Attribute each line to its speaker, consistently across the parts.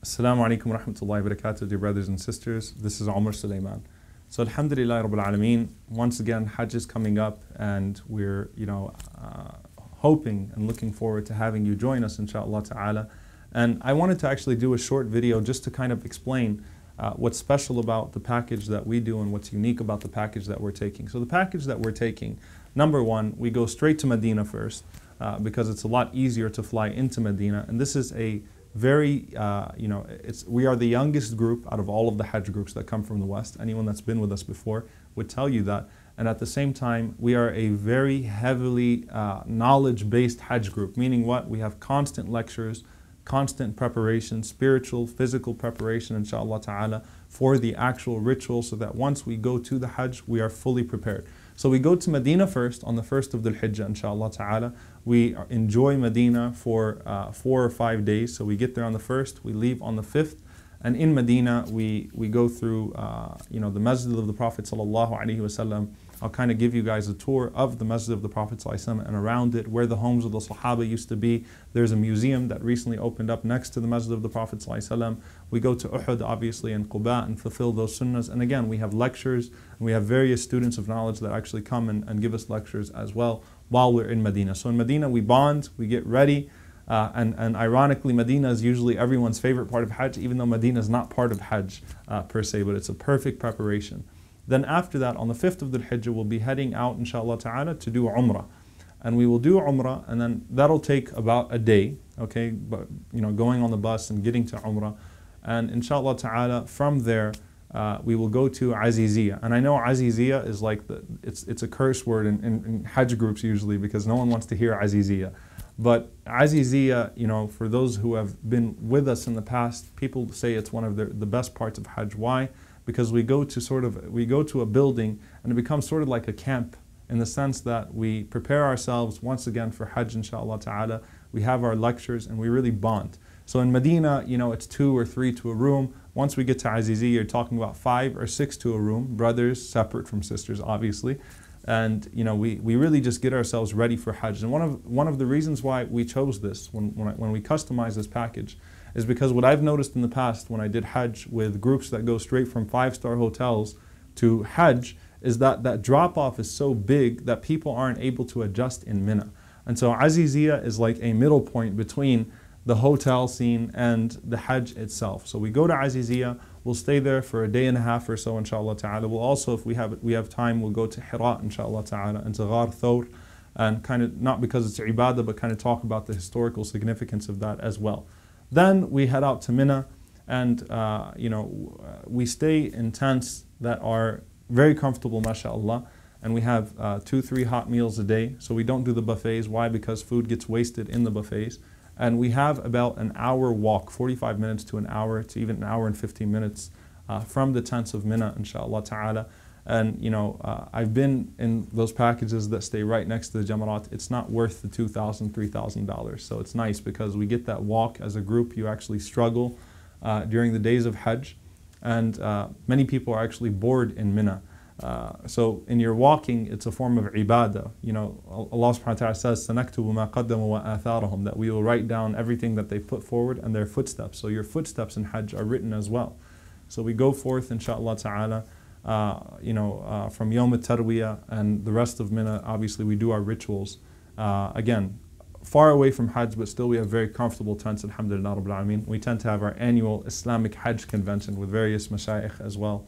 Speaker 1: Assalamu alaikum wa rahmatullahi wa barakatuh, dear brothers and sisters. This is Omar Suleiman. So Alhamdulillah Rabbil Alameen, once again Hajj is coming up and we're hoping and looking forward to having you join us inshaAllah ta'ala. And I wanted to actually do a short video just to kind of explain what's special about the package that we do and what's unique about the package that we're taking. So the package that we're taking, number one, we go straight to Medina first because it's a lot easier to fly into Medina, and this is a very, we are the youngest group out of all of the Hajj groups that come from the West. Anyone that's been with us before would tell you that. And at the same time, we are a very heavily knowledge-based Hajj group, meaning what? We have constant lectures, constant preparation, spiritual, physical preparation, inshaAllah ta'ala, for the actual ritual, so that once we go to the Hajj, we are fully prepared. So we go to Medina first on the 1st of Dhul Hijjah, inshaAllah ta'ala. We enjoy Medina for 4 or 5 days. So we get there on the 1st, we leave on the 5th. And in Medina, we go through the Masjid of the Prophet sallallahu alaihi wasallam. I'll kind of give you guys a tour of the Masjid of the Prophet sallallahu alaihi wasallam and around it, where the homes of the Sahaba used to be. There's a museum that recently opened up next to the Masjid of the Prophet sallallahu alaihi wasallam. We go to Uhud, obviously, and Quba and fulfill those sunnahs. And again, we have lectures, and we have various students of knowledge that actually come and give us lectures as well while we're in Medina. So in Medina, we bond, we get ready. And ironically, Medina is usually everyone's favorite part of Hajj, even though Medina is not part of Hajj per se, but it's a perfect preparation. Then after that, on the 5th of Dhul Hijjah, we'll be heading out, inshaAllah ta'ala, to do Umrah. And we will do Umrah, and then that'll take about a day, okay, but going on the bus and getting to Umrah. And inshaAllah ta'ala, from there, we will go to Aziziyah. And I know Aziziyah is like, it's a curse word in Hajj groups usually, because no one wants to hear Aziziyah. But Aziziyah, for those who have been with us in the past, people say it's one of the best parts of Hajj. Why? Because we go to a building and it becomes sort of like a camp, in the sense that we prepare ourselves once again for Hajj, inshaAllah ta'ala. We have our lectures and we really bond. So in Medina, it's 2 or 3 to a room. Once we get to Aziziyah, you're talking about 5 or 6 to a room, brothers separate from sisters, obviously. And we really just get ourselves ready for Hajj. And one of the reasons why we chose this, when we customized this package, is because what I've noticed in the past when I did Hajj with groups that go straight from 5-star hotels to Hajj, is that drop-off is so big that people aren't able to adjust in Mina. And so Aziziyah is like a middle point between the hotel scene and the Hajj itself. So we go to Aziziyah, we'll stay there for a day and a half or so, inshaAllah ta'ala. We'll also, if we have time, we'll go to Hira, inshaAllah ta'ala, and to Ghar Thawr, and kind of, not because it's ibadah, but kind of talk about the historical significance of that as well. Then we head out to Mina, and we stay in tents that are very comfortable, mashallah, and we have 2-3 hot meals a day. So we don't do the buffets. Why? Because food gets wasted in the buffets. And we have about an hour walk, 45 minutes to an hour, to even an hour and 15 minutes from the tents of Mina, inshaAllah ta'ala. And I've been in those packages that stay right next to the Jamarat. It's not worth the $2,000, $3,000. So it's nice because we get that walk as a group. You actually struggle during the days of Hajj. And many people are actually bored in Mina. So in your walking, it's a form of ibadah. Allah subhanahu wa ta'ala says, سَنَكْتُبُ مَا قَدَّمُوا وَآثَارَهُم, that we will write down everything that they put forward and their footsteps. So your footsteps in Hajj are written as well. So we go forth, inshaAllah ta'ala, from Yawm al-Tarwiyah and the rest of Mina. Obviously we do our rituals. Again, far away from Hajj, but still we have very comfortable tents, alhamdulillah rabbil alameen. We tend to have our annual Islamic Hajj convention with various mashayikh as well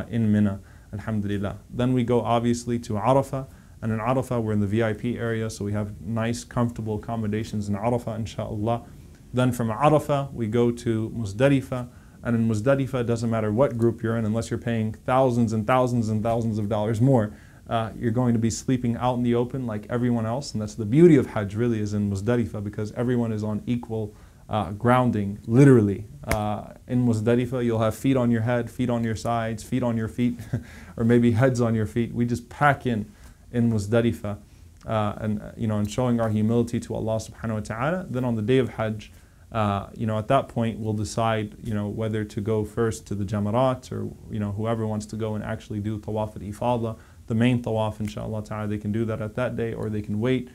Speaker 1: in Mina. Alhamdulillah. Then we go obviously to Arafah, and in Arafah we're in the VIP area, so we have nice comfortable accommodations in Arafah, inshaAllah. Then from Arafah we go to Muzdalifah, and in Muzdalifah it doesn't matter what group you're in, unless you're paying thousands and thousands and thousands of dollars more, you're going to be sleeping out in the open like everyone else. And that's the beauty of Hajj, really, is in Muzdalifah, because everyone is on equal grounding, literally. In Muzdalifah, you'll have feet on your head, feet on your sides, feet on your feet, or maybe heads on your feet. We just pack in Muzdalifah, and showing our humility to Allah subhanahu wa ta'ala. Then on the day of Hajj, at that point we'll decide, whether to go first to the Jamarat, or whoever wants to go and actually do Tawaf al-Ifadah, the main Tawaf, inshaAllah ta'ala. They can do that at that day, or they can wait.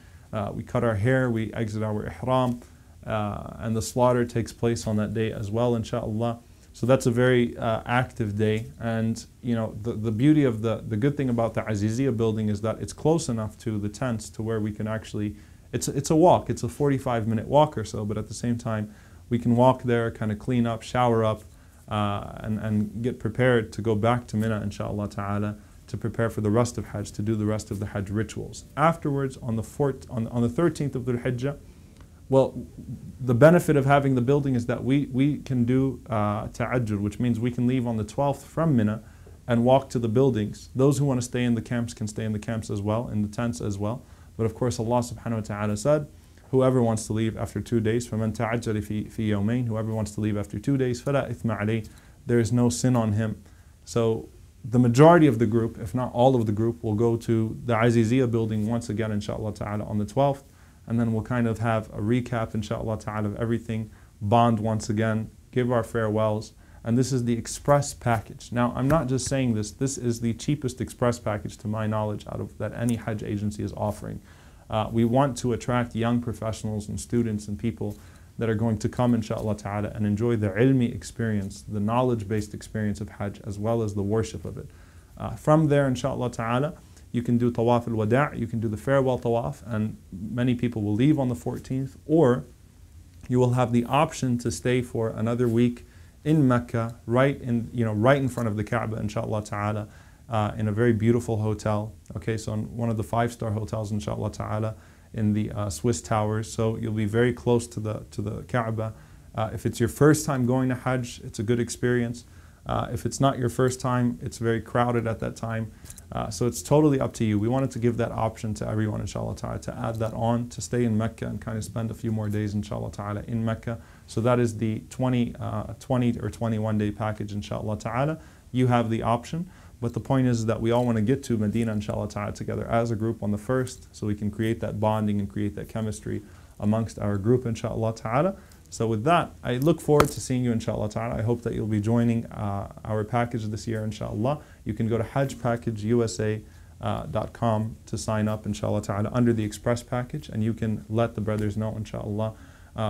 Speaker 1: We cut our hair, we exit our ihram. and the slaughter takes place on that day as well, inshallah. So that's a very active day. And you know, the beauty of the good thing about the Aziziyah building is that it's close enough to the tents to where we can actually, it's a walk, it's a 45-minute walk or so, but at the same time we can walk there, kind of clean up, shower up, and get prepared to go back to Mina, inshallah ta'ala, to prepare for the rest of Hajj, to do the rest of the Hajj rituals. Afterwards, on the 13th of Dhul Hijjah, well, the benefit of having the building is that we can do ta'ajjul, which means we can leave on the 12th from Mina and walk to the buildings. Those who want to stay in the camps can stay in the camps as well, in the tents as well. But of course, Allah subhanahu wa ta'ala said, whoever wants to leave after 2 days, فَمَنْ تَعَجَّلِ فِي يَوْمَيْنِ, whoever wants to leave after 2 days, فَلَا إِثْمَ عَلَيْهِ, there is no sin on him. So the majority of the group, if not all of the group, will go to the Aziziyah building once again, inshallah ta'ala, on the 12th. And then we'll kind of have a recap, inshallah ta'ala, of everything, bond once again, give our farewells. And this is the express package. Now, I'm not just saying this, this is the cheapest express package to my knowledge out of that any Hajj agency is offering. We want to attract young professionals and students and people that are going to come, inshallah ta'ala, and enjoy the ilmi experience, the knowledge-based experience of Hajj, as well as the worship of it. From there, inshallah ta'ala, you can do tawaf al-wada', you can do the farewell tawaf, and many people will leave on the 14th, or you will have the option to stay for another week in Mecca, right in front of the Kaaba, inshallah ta'ala, in a very beautiful hotel. Okay, so in one of the 5-star hotels, inshallah ta'ala, in the Swiss towers. So you'll be very close to the Kaaba. If it's your first time going to Hajj, it's a good experience. If it's not your first time, it's very crowded at that time. So it's totally up to you. We wanted to give that option to everyone, inshallah ta'ala, to add that on, to stay in Mecca and kind of spend a few more days, inshallah ta'ala, in Mecca. So that is the 20 or 21 day package, inshallah ta'ala. You have the option. But the point is that we all want to get to Medina, inshallah ta'ala, together as a group on the 1st, so we can create that bonding and create that chemistry amongst our group, inshallah ta'ala. So with that, I look forward to seeing you, inshallah ta'ala. I hope that you'll be joining our package this year, inshallah. You can go to hajjpackageusa.com to sign up, inshallah ta'ala, under the express package, and you can let the brothers know, inshallah,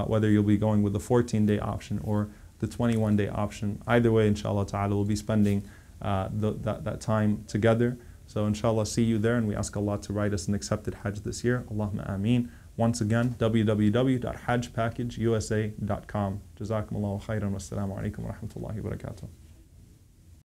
Speaker 1: whether you'll be going with the 14-day option or the 21-day option. Either way, inshallah ta'ala, we'll be spending that time together. So inshallah, see you there, and we ask Allah to write us an accepted Hajj this year. Allahumma ameen. Once again, www.hajjpackageusa.com. Jazakumullahu khairan. Wassalamu alaikum wa rahmatullahi wa barakatuh.